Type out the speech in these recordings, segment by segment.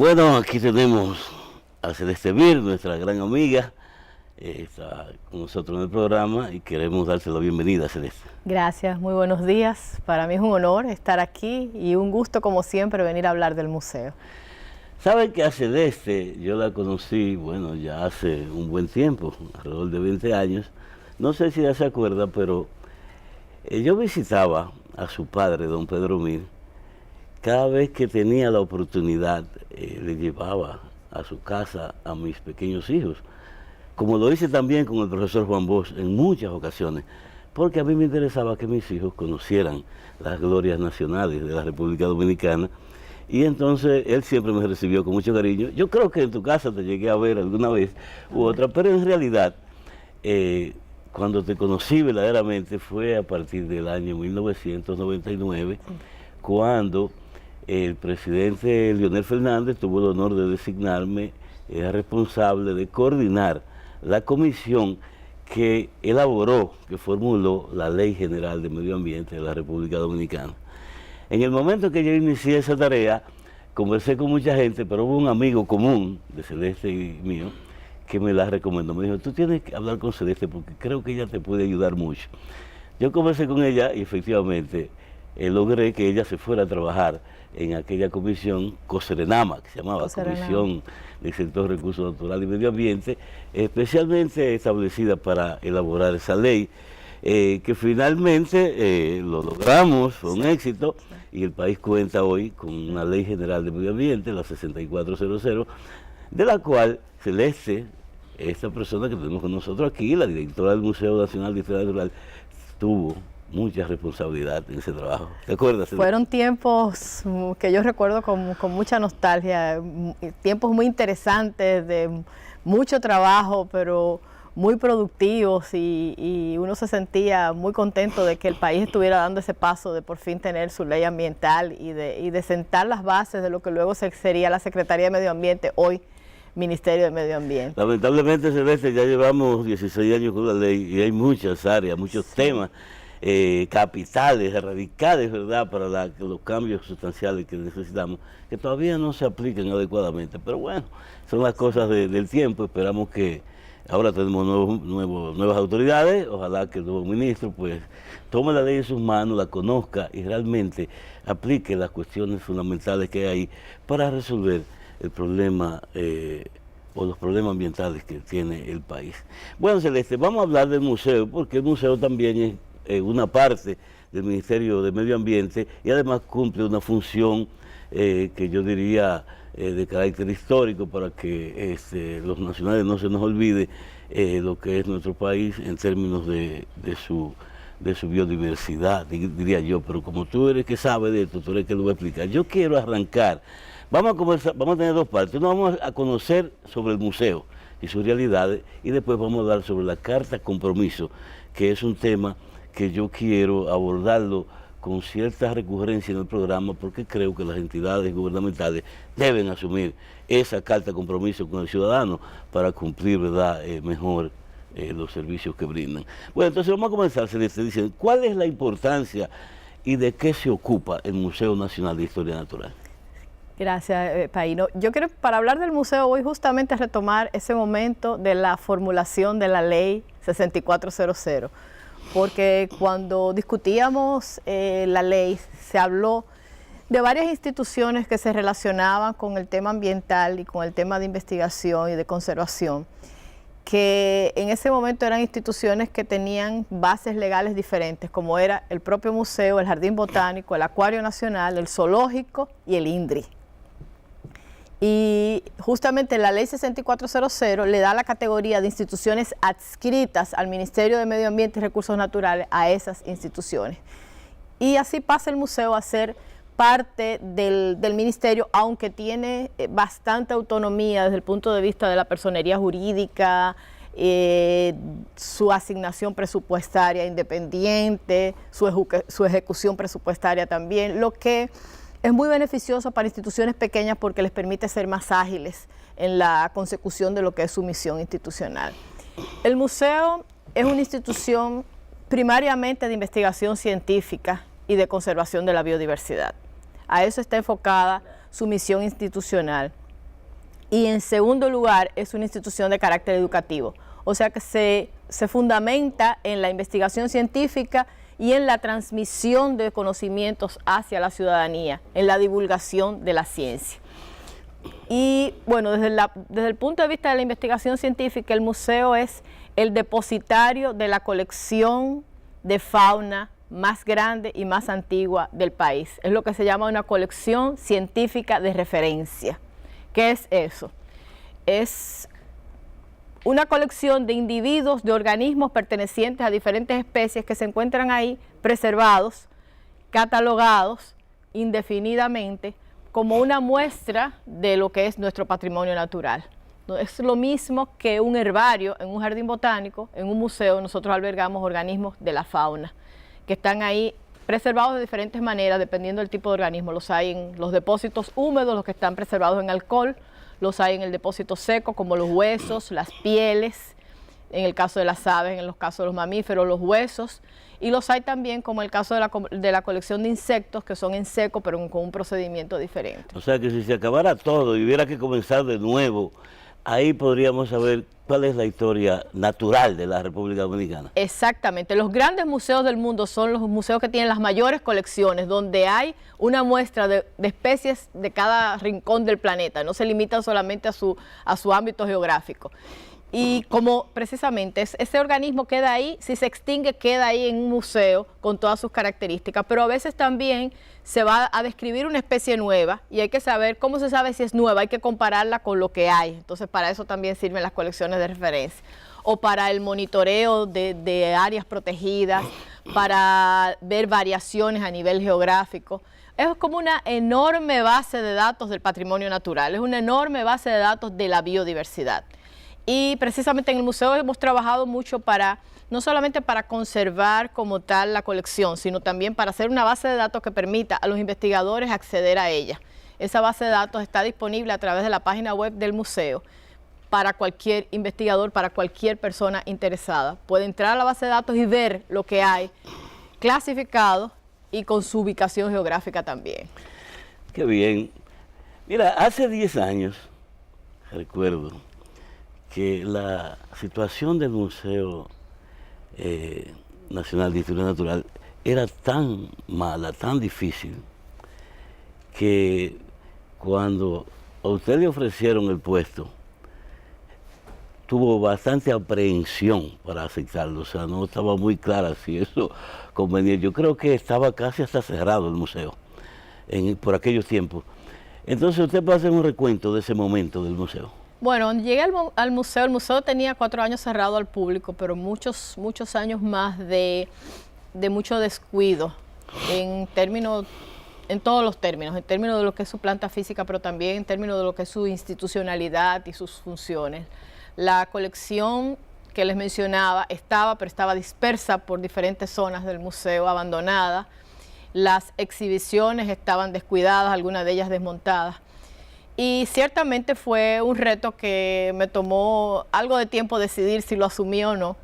Bueno, aquí tenemos a Celeste Mir, nuestra gran amiga, está con nosotros en el programa y queremos darse la bienvenida, Celeste. Gracias, muy buenos días. Para mí es un honor estar aquí y un gusto, como siempre, venir a hablar del museo. Saben que a Celeste yo la conocí, bueno, ya hace un buen tiempo, alrededor de 20 años. No sé si ya se acuerda, pero yo visitaba a su padre, don Pedro Mir. Cada vez que tenía la oportunidad, le llevaba a su casa a mis pequeños hijos, como lo hice también con el profesor Juan Bosch en muchas ocasiones, porque a mí me interesaba que mis hijos conocieran las glorias nacionales de la República Dominicana, y entonces él siempre me recibió con mucho cariño. Yo creo que en tu casa te llegué a ver alguna vez u otra, pero en realidad, cuando te conocí verdaderamente fue a partir del año 1999, cuando el presidente Leonel Fernández tuvo el honor de designarme responsable de coordinar la comisión que elaboró, que formuló la Ley General de Medio Ambiente de la República Dominicana. En el momento que yo inicié esa tarea, conversé con mucha gente, pero hubo un amigo común de Celeste y mío que me la recomendó. Me dijo, tú tienes que hablar con Celeste porque creo que ella te puede ayudar mucho. Yo conversé con ella y efectivamente logré que ella se fuera a trabajar en aquella comisión COSERENAMA, que se llamaba Comisión del Sector Recursos Naturales y Medio Ambiente, especialmente establecida para elaborar esa ley, que finalmente lo logramos, fue un éxito, y el país cuenta hoy con una Ley General de Medio Ambiente, la 6400, de la cual Celeste, esta persona que tenemos con nosotros aquí, la directora del Museo Nacional de Historia Natural, tuvo mucha responsabilidad en ese trabajo. ¿Te acuerdas? Fueron tiempos que yo recuerdo con mucha nostalgia, tiempos muy interesantes, de mucho trabajo, pero muy productivos, y uno se sentía muy contento de que el país estuviera dando ese paso de por fin tener su ley ambiental y de sentar las bases de lo que luego sería la Secretaría de Medio Ambiente, hoy Ministerio de Medio Ambiente. Lamentablemente, Celeste, ya llevamos 16 años con la ley y hay muchas áreas, muchos temas capitales, radicales, ¿verdad?, para los cambios sustanciales que necesitamos, que todavía no se aplican adecuadamente. Pero bueno, son las cosas del tiempo. Esperamos que ahora tenemos nuevas autoridades, ojalá que el nuevo ministro pues tome la ley en sus manos, la conozca y realmente aplique las cuestiones fundamentales que hay ahí para resolver el problema o los problemas ambientales que tiene el país. Bueno, Celeste, vamos a hablar del museo, porque el museo también es una parte del Ministerio de Medio Ambiente y además cumple una función que yo diría de carácter histórico, para que los nacionales no se nos olvide lo que es nuestro país en términos de su biodiversidad, diría yo. Pero como tú eres que sabe de esto, tú eres que lo va a explicar. Yo quiero arrancar, vamos a tener dos partes. Uno, vamos a conocer sobre el museo y sus realidades, y después vamos a hablar sobre la Carta Compromiso, que es un tema que yo quiero abordarlo con cierta recurrencia en el programa, porque creo que las entidades gubernamentales deben asumir esa carta de compromiso con el ciudadano para cumplir, ¿verdad?, mejor los servicios que brindan. Bueno, entonces vamos a comenzar, Celeste, diciendo cuál es la importancia y de qué se ocupa el Museo Nacional de Historia Natural. Gracias, Paino. Yo creo que para hablar del museo voy justamente a retomar ese momento de la formulación de la ley 6400. Porque cuando discutíamos la ley, se habló de varias instituciones que se relacionaban con el tema ambiental y con el tema de investigación y de conservación, que en ese momento eran instituciones que tenían bases legales diferentes, como era el propio museo, el Jardín Botánico, el Acuario Nacional, el Zoológico y el INDRI. Y justamente la ley 6400 le da la categoría de instituciones adscritas al Ministerio de Medio Ambiente y Recursos Naturales a esas instituciones. Y así pasa el museo a ser parte del ministerio, aunque tiene bastante autonomía desde el punto de vista de la personería jurídica, su asignación presupuestaria independiente, su ejecución presupuestaria también, lo que es muy beneficioso para instituciones pequeñas porque les permite ser más ágiles en la consecución de lo que es su misión institucional. El museo es una institución primariamente de investigación científica y de conservación de la biodiversidad. A eso está enfocada su misión institucional. y en segundo lugar es una institución de carácter educativo. O sea que se fundamenta en la investigación científica y en la transmisión de conocimientos hacia la ciudadanía, en la divulgación de la ciencia. Y bueno, desde el punto de vista de la investigación científica, el museo es el depositario de la colección de fauna más grande y más antigua del país. Es lo que se llama una colección científica de referencia. ¿Qué es eso? Es una colección de individuos, de organismos pertenecientes a diferentes especies que se encuentran ahí preservados, catalogados indefinidamente como una muestra de lo que es nuestro patrimonio natural. Es lo mismo que un herbario en un jardín botánico, en un museo. Nosotros albergamos organismos de la fauna que están ahí preservados de diferentes maneras dependiendo del tipo de organismo. Los hay en los depósitos húmedos, los que están preservados en alcohol, los hay en el depósito seco, como los huesos, las pieles, en el caso de las aves, en los casos de los mamíferos, los huesos, y los hay también como el caso de la colección de insectos, que son en seco, pero con un procedimiento diferente. O sea que si se acabara todo y hubiera que comenzar de nuevo, ahí podríamos saber cuál es la historia natural de la República Dominicana. Exactamente. Los grandes museos del mundo son los museos que tienen las mayores colecciones, donde hay una muestra de especies de cada rincón del planeta. No se limitan solamente a su ámbito geográfico. Y como precisamente ese organismo queda ahí, si se extingue queda ahí en un museo con todas sus características, pero a veces también se va a describir una especie nueva y hay que saber cómo se sabe si es nueva, hay que compararla con lo que hay. Entonces para eso también sirven las colecciones de referencia, o para el monitoreo de áreas protegidas, para ver variaciones a nivel geográfico. Es como una enorme base de datos del patrimonio natural, es una enorme base de datos de la biodiversidad. Y precisamente en el museo hemos trabajado mucho no solamente para conservar como tal la colección, sino también para hacer una base de datos que permita a los investigadores acceder a ella. Esa base de datos está disponible a través de la página web del museo para cualquier investigador, para cualquier persona interesada. Puede entrar a la base de datos y ver lo que hay clasificado y con su ubicación geográfica también. Qué bien. Mira, hace 10 años, recuerdo, que la situación del Museo Nacional de Historia Natural era tan mala, tan difícil, que cuando a usted le ofrecieron el puesto, tuvo bastante aprehensión para aceptarlo. O sea, no estaba muy clara si eso convenía. Yo creo que estaba casi hasta cerrado el museo por aquellos tiempos. Entonces usted puede hacer un recuento de ese momento del museo. Bueno, cuando llegué al museo, el museo tenía 4 años cerrado al público, pero muchos años más de mucho descuido en todos los términos, en términos de lo que es su planta física, pero también en términos de lo que es su institucionalidad y sus funciones. La colección que les mencionaba pero estaba dispersa por diferentes zonas del museo, abandonada. Las exhibiciones estaban descuidadas, algunas de ellas desmontadas. Y ciertamente fue un reto que me tomó algo de tiempo decidir si lo asumí o no,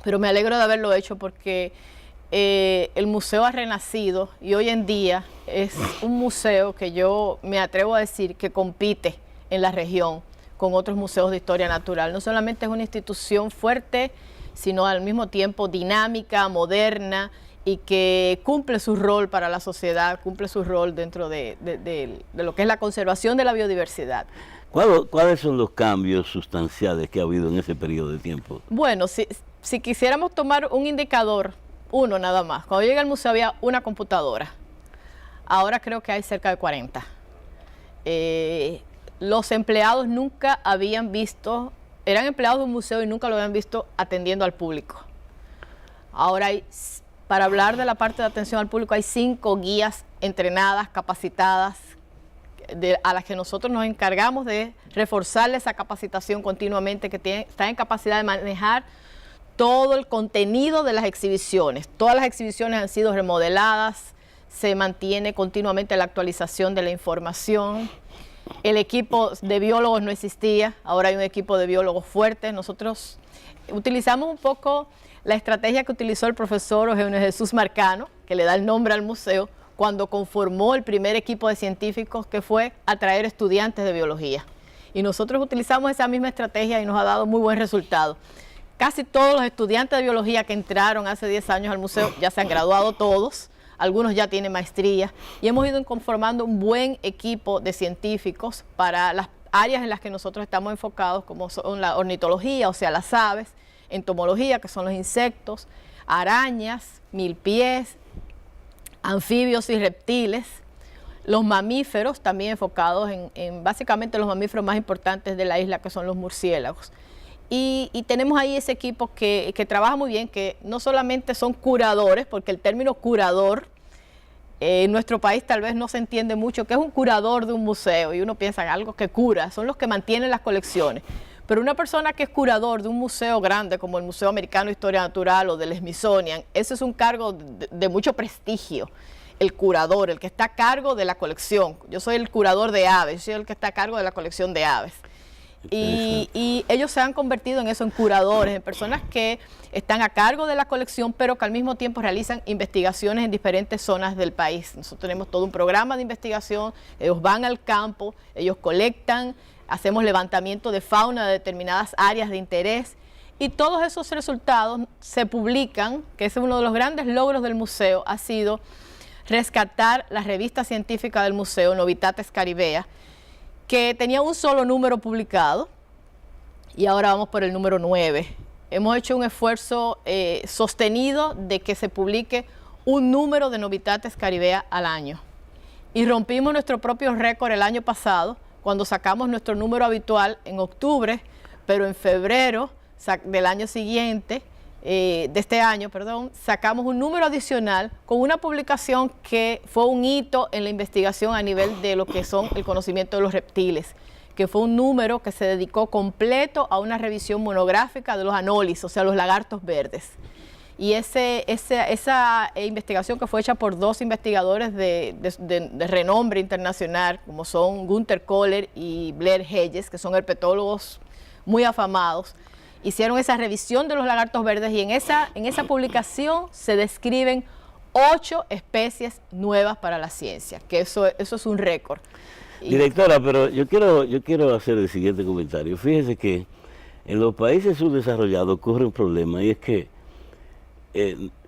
pero me alegro de haberlo hecho porque el museo ha renacido y hoy en día es un museo que yo me atrevo a decir que compite en la región con otros museos de historia natural. No solamente es una institución fuerte, sino al mismo tiempo dinámica, moderna, y que cumple su rol para la sociedad, cumple su rol dentro de lo que es la conservación de la biodiversidad. ¿Cuáles son los cambios sustanciales que ha habido en ese periodo de tiempo? Bueno, si quisiéramos tomar un indicador, uno nada más. Cuando llegué al museo había una computadora. Ahora creo que hay cerca de 40. Los empleados nunca habían visto, eran empleados de un museo y nunca lo habían visto atendiendo al público. Ahora hay... Para hablar de la parte de atención al público hay 5 guías entrenadas, capacitadas, a las que nosotros nos encargamos de reforzarle esa capacitación continuamente, que están en capacidad de manejar todo el contenido de las exhibiciones. Todas las exhibiciones han sido remodeladas, se mantiene continuamente la actualización de la información. El equipo de biólogos no existía, ahora hay un equipo de biólogos fuerte. Nosotros utilizamos un poco la estrategia que utilizó el profesor Eugenio Jesús Marcano, que le da el nombre al museo, cuando conformó el primer equipo de científicos, que fue atraer estudiantes de biología. Y nosotros utilizamos esa misma estrategia y nos ha dado muy buen resultado. Casi todos los estudiantes de biología que entraron hace 10 años al museo ya se han graduado todos, algunos ya tienen maestría y hemos ido conformando un buen equipo de científicos para las áreas en las que nosotros estamos enfocados, como son la ornitología, o sea, las aves, entomología, que son los insectos, arañas, milpies, anfibios y reptiles, los mamíferos, también enfocados en básicamente los mamíferos más importantes de la isla, que son los murciélagos. Y tenemos ahí ese equipo que trabaja muy bien, que no solamente son curadores, porque el término curador en nuestro país tal vez no se entiende mucho, que es un curador de un museo, y uno piensa en algo que cura, son los que mantienen las colecciones. Pero una persona que es curador de un museo grande como el Museo Americano de Historia Natural o del Smithsonian, ese es un cargo de mucho prestigio. El curador, el que está a cargo de la colección. Yo soy el curador de aves, yo soy el que está a cargo de la colección de aves. Y ellos se han convertido en eso, en curadores, en personas que están a cargo de la colección, pero que al mismo tiempo realizan investigaciones en diferentes zonas del país. Nosotros tenemos todo un programa de investigación, ellos van al campo, ellos colectan, hacemos levantamiento de fauna de determinadas áreas de interés, y todos esos resultados se publican, que es uno de los grandes logros del museo, ha sido rescatar la revista científica del museo, Novitates Caribea, que tenía un solo número publicado y ahora vamos por el número 9. Hemos hecho un esfuerzo sostenido de que se publique un número de Novitates Caribea al año. Y rompimos nuestro propio récord el año pasado cuando sacamos nuestro número habitual en octubre, pero en febrero del año siguiente, de este año, perdón, sacamos un número adicional con una publicación que fue un hito en la investigación a nivel de lo que son el conocimiento de los reptiles, que fue un número que se dedicó completo a una revisión monográfica de los anolis, o sea, los lagartos verdes. Y esa investigación, que fue hecha por dos investigadores de renombre internacional, como son Gunther Kohler y Blair Hedges, que son herpetólogos muy afamados, hicieron esa revisión de los lagartos verdes, y en esa publicación se describen 8 especies nuevas para la ciencia, que eso es un récord. Directora, pero yo quiero hacer el siguiente comentario. Fíjese que en los países subdesarrollados ocurre un problema, y es que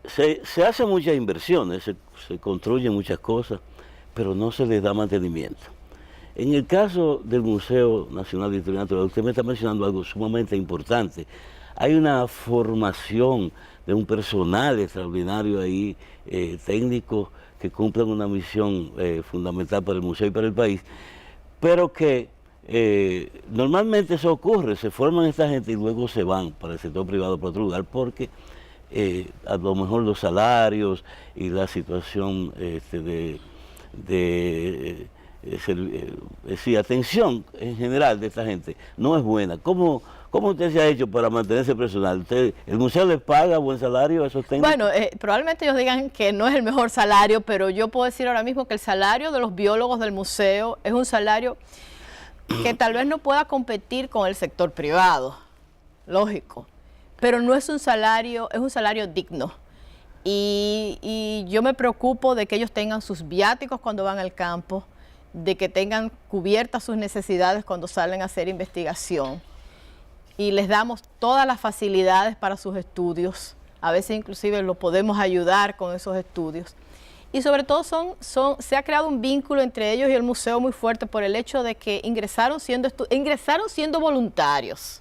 se hacen muchas inversiones, se construyen muchas cosas, pero no se les da mantenimiento. En el caso del Museo Nacional de Historia Natural, usted me está mencionando algo sumamente importante. Hay una formación de un personal extraordinario ahí, técnico, que cumplen una misión fundamental para el museo y para el país, pero que normalmente eso ocurre, se forman esta gente y luego se van para el sector privado, para otro lugar, porque a lo mejor los salarios y la situación atención en general de esta gente no es buena. ¿Cómo usted se ha hecho para mantenerse personal? ¿El museo les paga buen salario a esos técnicos? Bueno, probablemente ellos digan que no es el mejor salario, pero yo puedo decir ahora mismo que el salario de los biólogos del museo es un salario que tal vez no pueda competir con el sector privado, lógico, pero no es un salario, es un salario digno. Y yo me preocupo de que ellos tengan sus viáticos cuando van al campo, de que tengan cubiertas sus necesidades cuando salen a hacer investigación, y les damos todas las facilidades para sus estudios. A veces inclusive los podemos ayudar con esos estudios, y sobre todo se ha creado un vínculo entre ellos y el museo muy fuerte por el hecho de que ingresaron siendo voluntarios.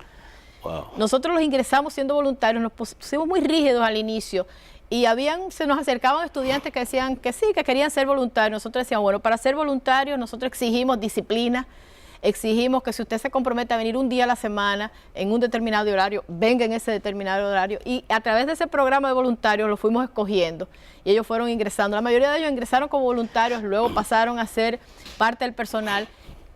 Wow. Nosotros los ingresamos siendo voluntarios, nos pusimos muy rígidos al inicio, y se nos acercaban estudiantes que decían que sí, que querían ser voluntarios. Nosotros decíamos, bueno, para ser voluntarios nosotros exigimos disciplina, exigimos que si usted se compromete a venir un día a la semana en un determinado horario, venga en ese determinado horario, y a través de ese programa de voluntarios lo fuimos escogiendo y ellos fueron ingresando. La mayoría de ellos ingresaron como voluntarios, luego pasaron a ser parte del personal,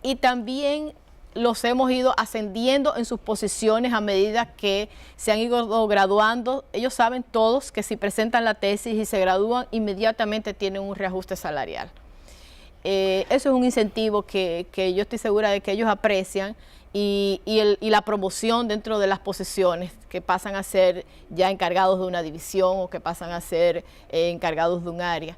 y también los hemos ido ascendiendo en sus posiciones a medida que se han ido graduando. Ellos saben todos que si presentan la tesis y se gradúan, inmediatamente tienen un reajuste salarial. Eso es un incentivo que yo estoy segura de que ellos aprecian, y la promoción dentro de las posiciones, que pasan a ser ya encargados de una división o que pasan a ser encargados de un área.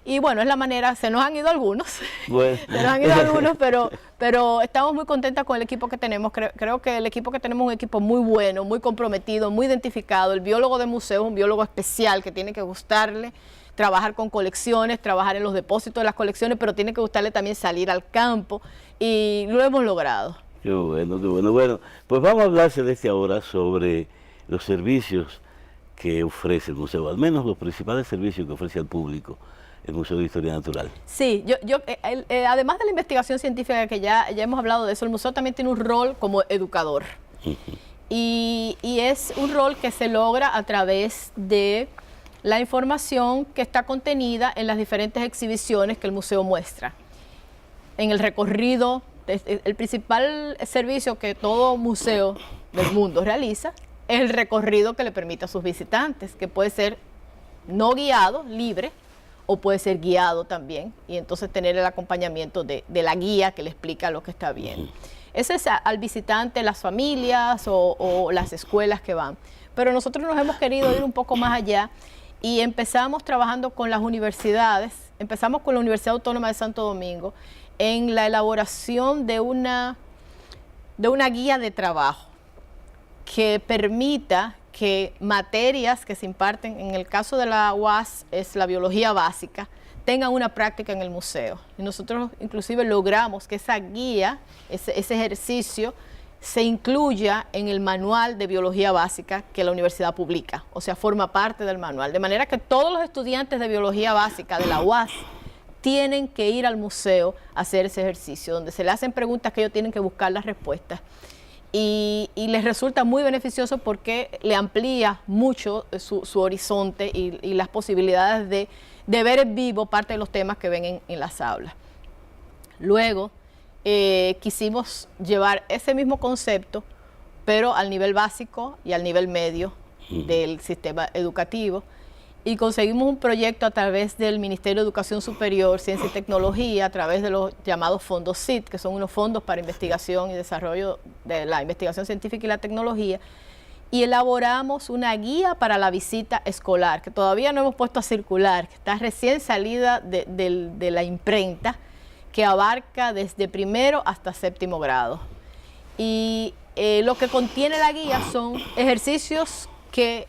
Y bueno, es la manera, se nos han ido algunos, Bueno. se nos han ido algunos, pero estamos muy contentas con el equipo que tenemos. Creo que el equipo que tenemos es un equipo muy bueno, muy comprometido, muy identificado. El biólogo de museo es un biólogo especial que tiene que gustarle trabajar con colecciones, trabajar en los depósitos de las colecciones, pero tiene que gustarle también salir al campo, y lo hemos logrado. Qué bueno, qué bueno. Bueno, pues vamos a hablarse desde ahora sobre los servicios que ofrece el museo, al menos los principales servicios que ofrece al público el Museo de Historia Natural. Sí, además de la investigación científica que ya hemos hablado de eso, el museo también tiene un rol como educador. Y es un rol que se logra a través de la información que está contenida en las diferentes exhibiciones que el museo muestra. En el recorrido, el principal servicio que todo museo del mundo realiza es el recorrido que le permite a sus visitantes, que puede ser no guiado, libre, o puede ser guiado también, y entonces tener el acompañamiento de la guía que le explica lo que está bien. Ese es al visitante, las familias o las escuelas que van. Pero nosotros nos hemos querido ir un poco más allá y empezamos trabajando con las universidades. Empezamos con la Universidad Autónoma de Santo Domingo en la elaboración de una guía de trabajo que permita que materias que se imparten, en el caso de la UAS es la biología básica, tengan una práctica en el museo. Y nosotros inclusive logramos que esa guía, ese ejercicio, se incluya en el manual de biología básica que la universidad publica, o sea, forma parte del manual. De manera que todos los estudiantes de biología básica de la UAS tienen que ir al museo a hacer ese ejercicio, donde se le hacen preguntas que ellos tienen que buscar las respuestas. Y les resulta muy beneficioso porque le amplía mucho su horizonte y las posibilidades de ver en vivo parte de los temas que ven en las aulas. Luego, quisimos llevar ese mismo concepto, pero al nivel básico y al nivel medio del sistema educativo, y conseguimos un proyecto a través del Ministerio de Educación Superior, Ciencia y Tecnología, a través de los llamados fondos CIT, que son unos fondos para investigación y desarrollo de la investigación científica y la tecnología, y elaboramos una guía para la visita escolar, que todavía no hemos puesto a circular, que está recién salida de la imprenta, que abarca desde primero hasta séptimo grado. Y lo que contiene la guía son ejercicios que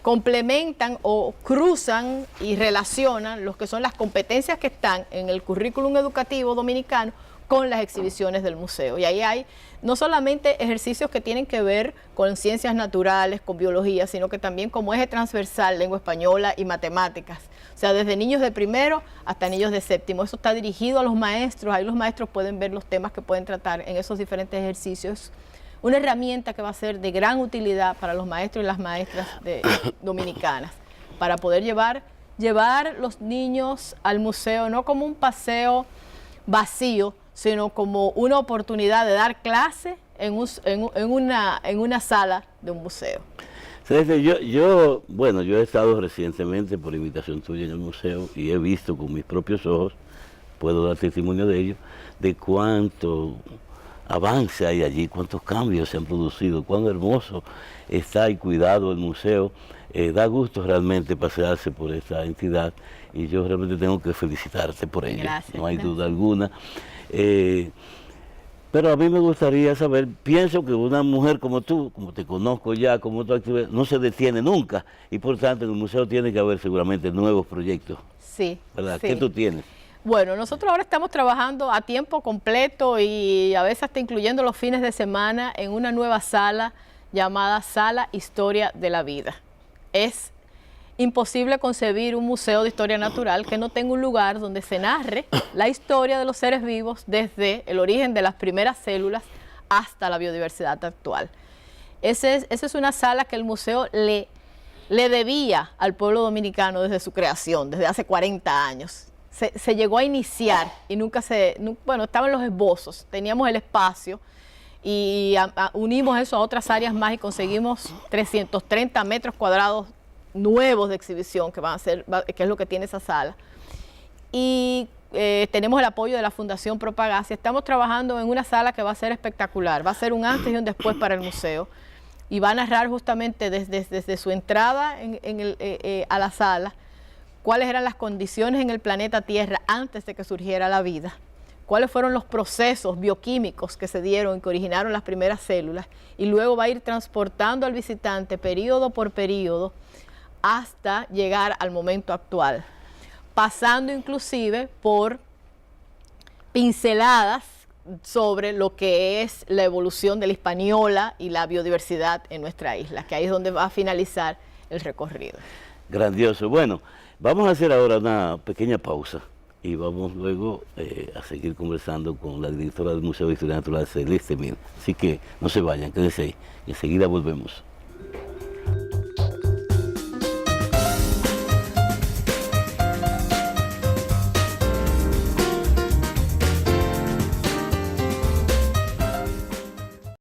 complementan o cruzan y relacionan lo que son las competencias que están en el currículum educativo dominicano con las exhibiciones del museo. Y ahí hay no solamente ejercicios que tienen que ver con ciencias naturales, con biología, sino que también como eje transversal, lengua española y matemáticas. O sea, desde niños de primero hasta niños de séptimo. Eso está dirigido a los maestros. Ahí los maestros pueden ver los temas que pueden tratar en esos diferentes ejercicios. Una herramienta que va a ser de gran utilidad para los maestros y las maestras dominicanas, para poder llevar los niños al museo, no como un paseo vacío, sino como una oportunidad de dar clase en una sala de un museo. Yo he estado recientemente por invitación tuya en el museo y he visto con mis propios ojos, puedo dar testimonio de ello, de cuánto avance hay allí, cuántos cambios se han producido, cuán hermoso está y cuidado el museo. Da gusto realmente pasearse por esta entidad y yo realmente tengo que felicitarte por ello. Gracias, no hay duda alguna. Pero a mí me gustaría saber, pienso que una mujer como tú, como te conozco ya, como tu actividad, no se detiene nunca y por tanto en el museo tiene que haber seguramente nuevos proyectos. Sí. ¿Verdad? Sí. ¿Qué tú tienes? Bueno, nosotros ahora estamos trabajando a tiempo completo y a veces hasta incluyendo los fines de semana en una nueva sala llamada Sala Historia de la Vida. Es imposible concebir un museo de historia natural que no tenga un lugar donde se narre la historia de los seres vivos desde el origen de las primeras células hasta la biodiversidad actual. Esa es una sala que el museo le debía al pueblo dominicano desde su creación, desde hace 40 años. Se llegó a iniciar y bueno, estaban los esbozos, teníamos el espacio y unimos eso a otras áreas más y conseguimos 330 metros cuadrados nuevos de exhibición que es lo que tiene esa sala. Y tenemos el apoyo de la Fundación Propagacia. Estamos trabajando en una sala que va a ser espectacular, va a ser un antes y un después para el museo y va a narrar justamente desde su entrada a la sala cuáles eran las condiciones en el planeta Tierra antes de que surgiera la vida, cuáles fueron los procesos bioquímicos que se dieron y que originaron las primeras células, y luego va a ir transportando al visitante periodo por periodo hasta llegar al momento actual, pasando inclusive por pinceladas sobre lo que es la evolución de la hispaniola y la biodiversidad en nuestra isla, que ahí es donde va a finalizar el recorrido. Grandioso. Bueno, vamos a hacer ahora una pequeña pausa y vamos luego a seguir conversando con la directora del Museo de Historia Natural, Celeste Mil. Así que no se vayan, quédense ahí y enseguida volvemos.